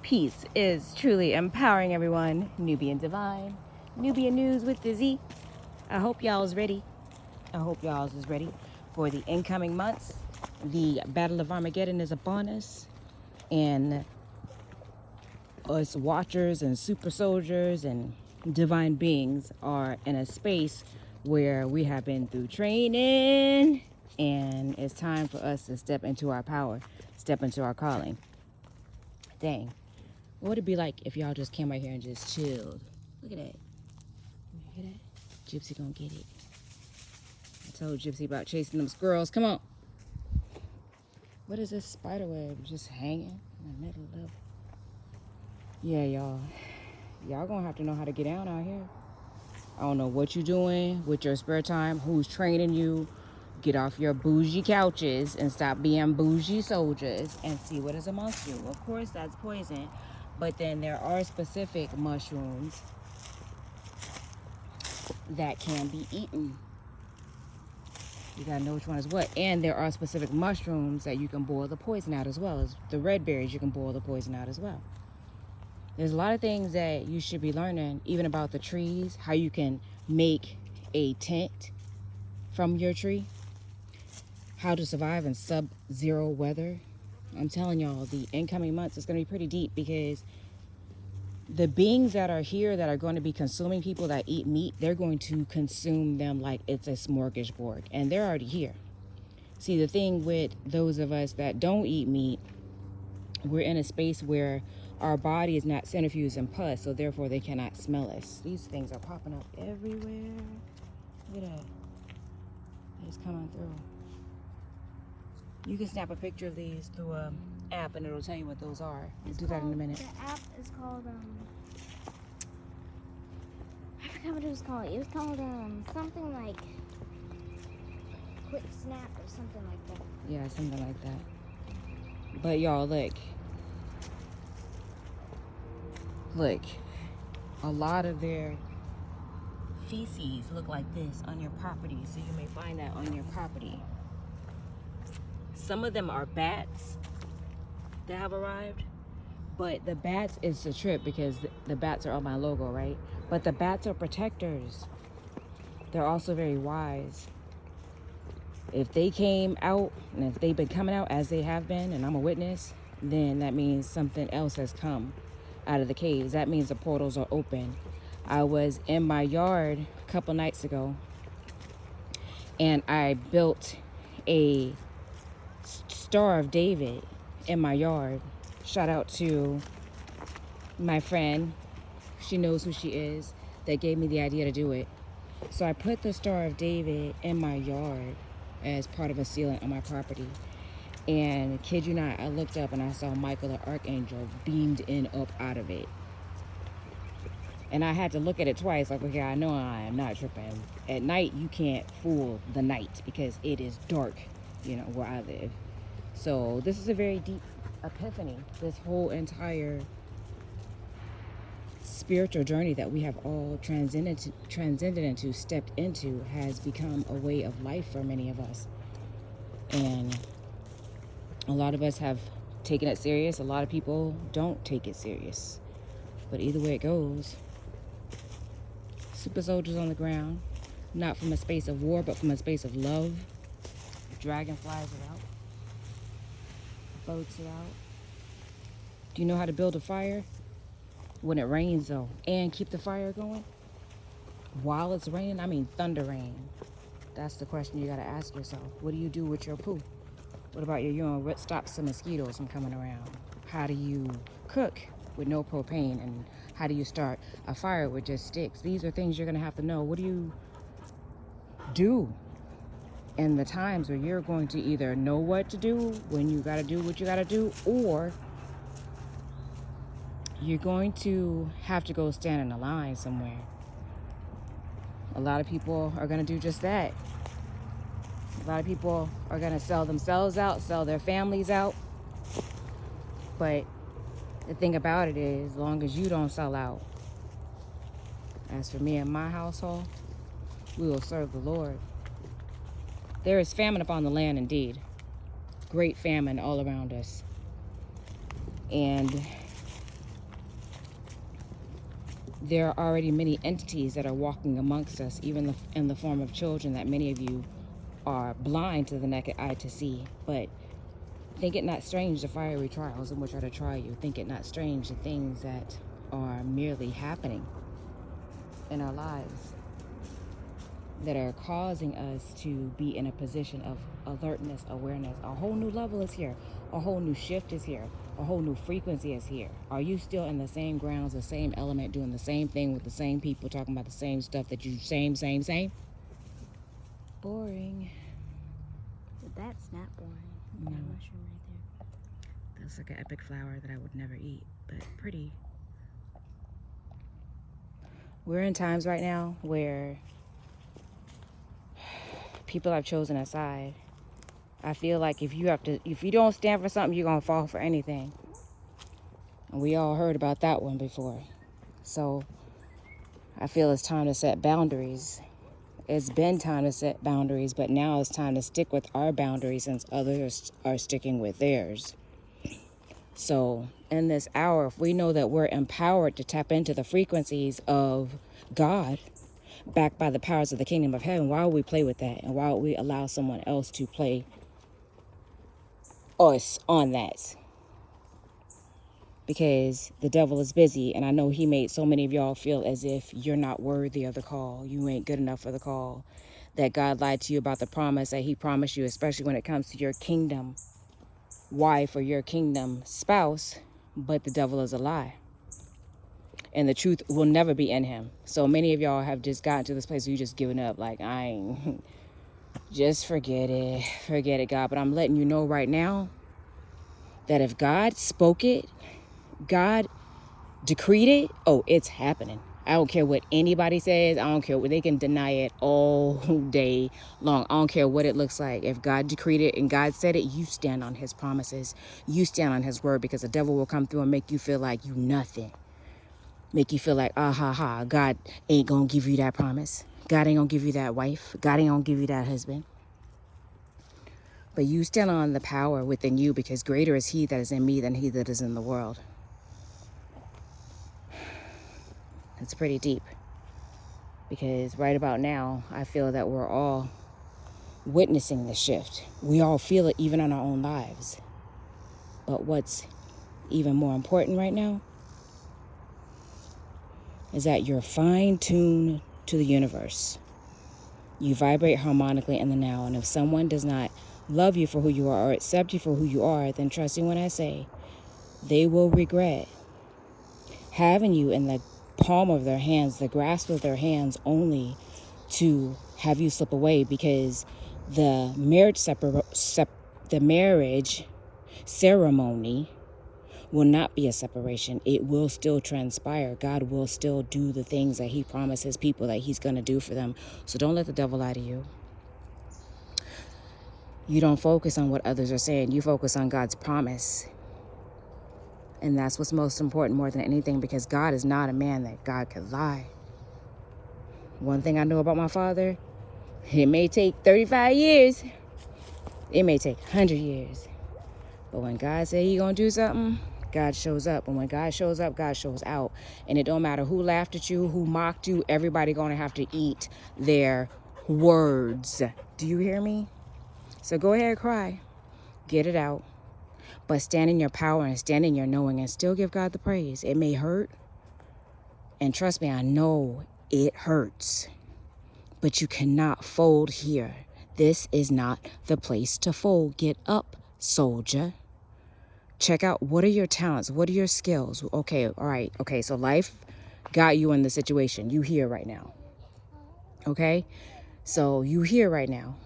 Peace is truly empowering everyone. Nubian Divine, Nubian News with the Z. I hope y'all is ready. I hope y'all is ready for the incoming months. The Battle of Armageddon is upon us, and us watchers and super soldiers and divine beings are in a space where we have been through training, and it's time for us to step into our power, step into our calling. Dang. What would it be like if y'all just came right here and just chilled? Look at that. You hear that? Gypsy gonna get it. I told Gypsy about chasing them squirrels. Come on. What is this spider web just hanging in the middle of? Yeah, y'all. Y'all gonna have to know how to get down out here. I don't know what you're doing with your spare time, who's training you. Get off your bougie couches and stop being bougie soldiers and see what is amongst you. Of course, that's poison. But then there are specific mushrooms that can be eaten. You gotta know which one is what. And there are specific mushrooms that you can boil the poison out as well. As the red berries, you can boil the poison out as well. There's a lot of things that you should be learning, even about the trees, how you can make a tent from your tree, how to survive in sub-zero weather. I'm telling y'all, the incoming months is going to be pretty deep, because the beings that are here that are going to be consuming people that eat meat, they're going to consume them like it's a smorgasbord, and they're already here. See, the thing with those of us that don't eat meat, we're in a space where our body is not centrifuged pus, so therefore they cannot smell us. These things are popping up everywhere. Look at that. It's coming through. You can snap a picture of these through an app and it'll tell you what those are. We'll do that in a minute. The app is called, I forgot what it was called. It was called, something like Quick Snap or something like that. Yeah, something like that. But y'all, look, a lot of their feces look like this on your property, so you may find that on your property. Some of them are bats that have arrived, but the bats is the trip, because the bats are on my logo, right? But the bats are protectors. They're also very wise. If they came out, and if they've been coming out as they have been, and I'm a witness, then that means something else has come out of the caves. That means the portals are open. I was in my yard a couple nights ago, and I built a Star of David in my yard. Shout out to my friend, she knows who she is, that gave me the idea to do it. So I put the Star of David in my yard as part of a ceiling on my property, and kid you not, I looked up and I saw Michael the Archangel beamed in up out of it. And I had to look at it twice, like, okay, I know I am not tripping. At night, you can't fool the night because it is dark, where I live. So this is a very deep epiphany. This whole entire spiritual journey that we have all transcended into, stepped into, has become a way of life for many of us. And a lot of us have taken it serious. A lot of people don't take it serious. But either way it goes, super soldiers on the ground, not from a space of war, but from a space of love. Dragonflies are out. Boats are out. Do you know how to build a fire when it rains, though, and keep the fire going while it's raining? I mean thunder rain. That's the question you got to ask yourself. What do you do with your poo? What about your urine? What stops the mosquitoes from coming around? How do you cook with no propane? And how do you start a fire with just sticks? These are things you're going to have to know. What do you do in the times where you're going to either know what to do when you got to do what you got to do, or you're going to have to go stand in a line somewhere? A lot of people are going to do just that. A lot of people are going to sell themselves out, sell their families out. But the thing about it is, as long as you don't sell out, as for me and my household, we will serve the Lord. There is famine upon the land indeed. Great famine all around us. And there are already many entities that are walking amongst us, even in the form of children that many of you are blind to the naked eye to see. But think it not strange the fiery trials in which are to try you. Think it not strange the things that are merely happening in our lives that are causing us to be in a position of alertness, awareness. A whole new level is here. A whole new shift is here. A whole new frequency is here. Are you still in the same grounds, the same element, doing the same thing with the same people, talking about the same stuff that you same? Boring. But that's not boring. No. That mushroom right there. That's like an epic flower that I would never eat, but pretty. We're in times right now where people have chosen a side. I feel like if you don't stand for something, you're gonna fall for anything. And we all heard about that one before. So I feel it's time to set boundaries. It's been time to set boundaries, but now it's time to stick with our boundaries since others are sticking with theirs. So in this hour, if we know that we're empowered to tap into the frequencies of God, backed by the powers of the kingdom of heaven, why would we play with that? And why would we allow someone else to play us on that? Because the devil is busy, and I know he made so many of y'all feel as if you're not worthy of the call. You ain't good enough for the call. That God lied to you about the promise that he promised you, especially when it comes to your kingdom wife or your kingdom spouse. But the devil is a lie. And the truth will never be in him. So many of y'all have just gotten to this place where you just giving up. Like, I ain't, just forget it, God. But I'm letting you know right now that if God spoke it, God decreed it, oh, it's happening. I don't care what anybody says. I don't care what they can deny it all day long. I don't care what it looks like. If God decreed it and God said it, you stand on his promises. You stand on his word, because the devil will come through and make you feel like you nothing. Make you feel like, God ain't gonna give you that promise. God ain't gonna give you that wife. God ain't gonna give you that husband. But you stand on the power within you, because greater is he that is in me than he that is in the world. It's pretty deep, because right about now, I feel that we're all witnessing the shift. We all feel it even in our own lives. But what's even more important right now is that you're fine-tuned to the universe. You vibrate harmonically in the now. And if someone does not love you for who you are or accept you for who you are, then trust me when I say they will regret having you in the palm of their hands, the grasp of their hands, only to have you slip away, because the marriage ceremony will not be a separation. It will still transpire. God will still do the things that he promises people that he's going to do for them. So don't let the devil lie to you. You don't focus on what others are saying. You focus on God's promise. And that's what's most important more than anything, because God is not a man that God could lie. One thing I know about my father, it may take 35 years. It may take 100 years. But when God said he's going to do something, God shows up. And when God shows up, God shows out. And it don't matter who laughed at you, who mocked you, everybody going to have to eat their words. Do you hear me? So go ahead, cry. Get it out. But stand in your power and stand in your knowing and still give God the praise. It may hurt. And trust me, I know it hurts. But you cannot fold here. This is not the place to fold. Get up, soldier. Check out, what are your talents? What are your skills? Okay, all right. Okay, so life got you in the situation. You here right now. Okay? So you here right now.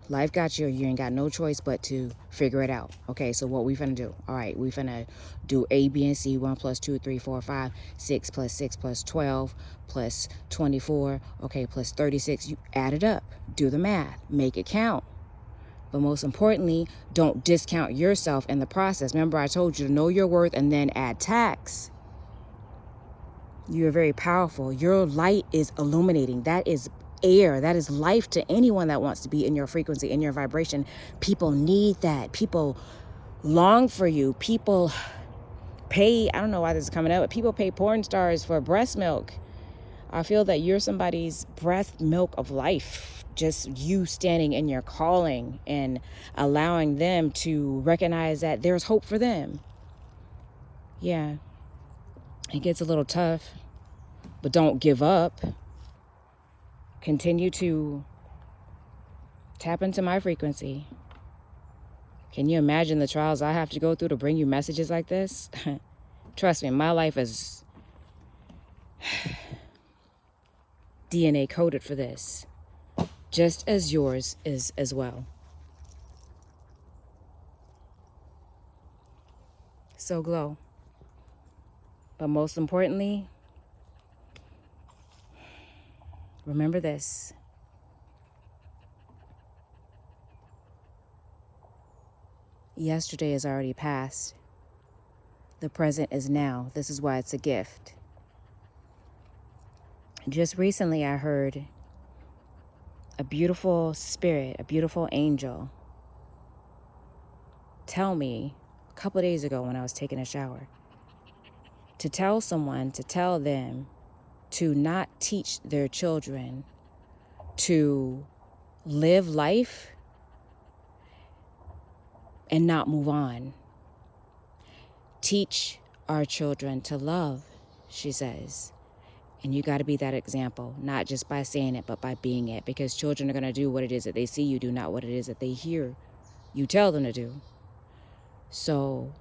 Life got you. You ain't got no choice but to figure it out. Okay, so what we finna do? All right, we finna do A, B, and C. 1 + 2, 3, 4, 5, 6 + 6 + 12 + 24. Okay, plus 36. You add it up. Do the math. Make it count. But most importantly, don't discount yourself in the process. Remember, I told you to know your worth and then add tax. You are very powerful. Your light is illuminating. That is air. That is life to anyone that wants to be in your frequency, in your vibration. People need that. People long for you. People pay, I don't know why this is coming up, but people pay porn stars for breast milk. I feel that you're somebody's breath milk of life. Just you standing in your calling and allowing them to recognize that there's hope for them. Yeah, it gets a little tough, but don't give up. Continue to tap into my frequency. Can you imagine the trials I have to go through to bring you messages like this? Trust me, my life is DNA coded for this, just as yours is as well. So glow. But most importantly, remember this. Yesterday is already past. The present is now. This is why it's a gift. Just recently, I heard a beautiful spirit, a beautiful angel, tell me a couple of days ago when I was taking a shower to tell someone, to tell them to not teach their children to live life and not move on. Teach our children to love, she says. And you got to be that example, not just by saying it, but by being it. Because children are going to do what it is that they see you do, not what it is that they hear you tell them to do. So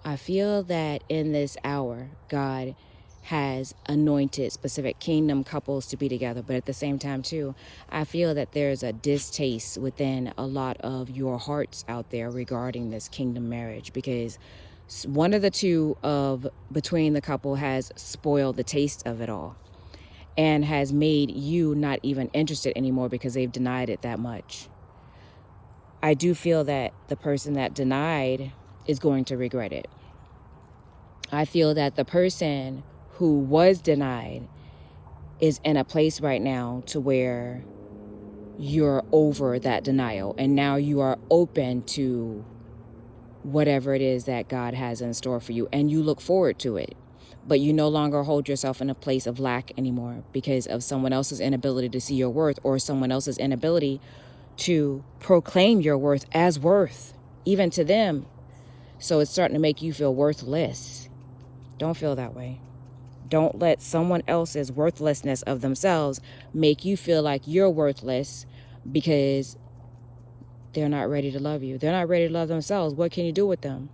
I feel that in this hour, God has anointed specific kingdom couples to be together. But at the same time, too, I feel that there's a distaste within a lot of your hearts out there regarding this kingdom marriage, because one of the two of between the couple has spoiled the taste of it all and has made you not even interested anymore because they've denied it that much. I do feel that the person that denied is going to regret it. I feel that the person who was denied is in a place right now to where you're over that denial and now you are open to whatever it is that God has in store for you, and you look forward to it. But you no longer hold yourself in a place of lack anymore because of someone else's inability to see your worth, or someone else's inability to proclaim your worth as worth, even to them. So it's starting to make you feel worthless. Don't feel that way. Don't let someone else's worthlessness of themselves make you feel like you're worthless because they're not ready to love you. They're not ready to love themselves. What can you do with them?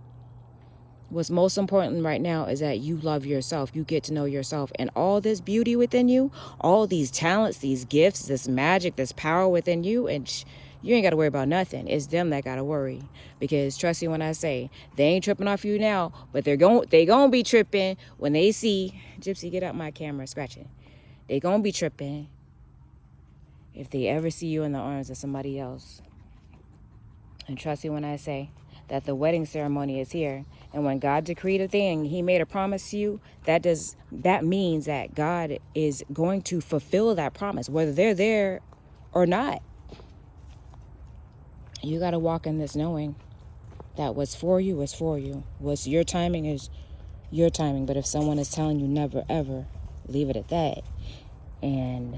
What's most important right now is that you love yourself. You get to know yourself, and all this beauty within you, all these talents, these gifts, this magic, this power within you, and you ain't got to worry about nothing. It's them that got to worry. Because trust me when I say, they ain't tripping off you now, but they gonna be tripping when they see, Gypsy, get out my camera, scratching. They gonna be tripping if they ever see you in the arms of somebody else. And trust me when I say that the wedding ceremony is here. And when God decreed a thing, he made a promise to you, that means that God is going to fulfill that promise, whether they're there or not. You got to walk in this knowing that what's for you is for you. What's your timing is your timing. But if someone is telling you never, ever, leave it at that. And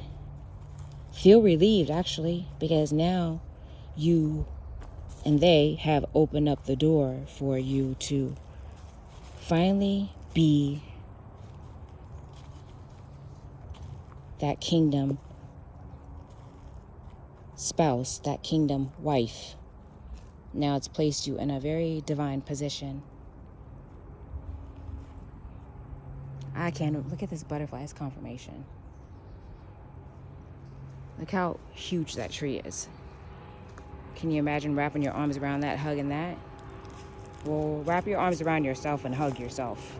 feel relieved, actually, because now you and they have opened up the door for you to finally be that kingdom spouse, that kingdom wife. Now it's placed you in a very divine position. I can't look at this butterfly as confirmation. Look how huge that tree is. Can you imagine wrapping your arms around that, hugging that? Well, wrap your arms around yourself and hug yourself.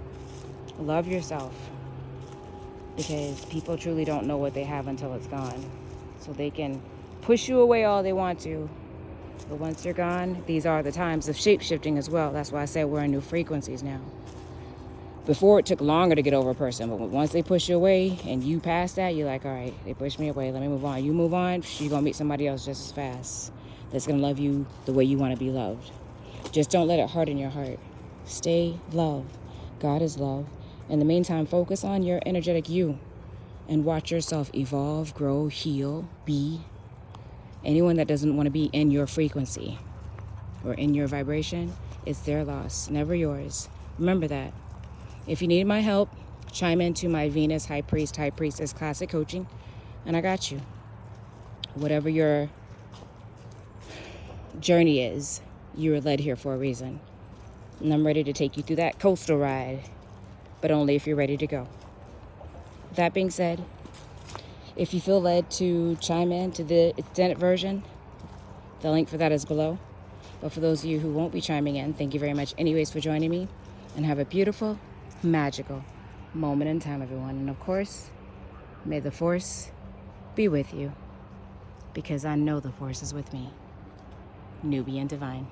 Love yourself. Because people truly don't know what they have until it's gone. So they can push you away all they want to. But once you're gone, these are the times of shape-shifting as well. That's why I said we're in new frequencies now. Before, it took longer to get over a person. But once they push you away and you pass that, you're like, all right, they pushed me away. Let me move on. You move on, you're going to meet somebody else just as fast that's going to love you the way you want to be loved. Just don't let it harden your heart. Stay love. God is love. In the meantime, focus on your energetic you and watch yourself evolve, grow, heal, be. Anyone that doesn't want to be in your frequency or in your vibration, it's their loss, never yours. Remember that. If you need my help, chime into my Venus High Priestess Classic Coaching, and I got you. Whatever your journey is, you were led here for a reason. And I'm ready to take you through that coastal ride, but only if you're ready to go. That being said, if you feel led to chime in to the extended version, the link for that is below. But for those of you who won't be chiming in, thank you very much anyways for joining me. And have a beautiful, magical moment in time, everyone. And of course, may the force be with you. Because I know the force is with me. Nubian Divine.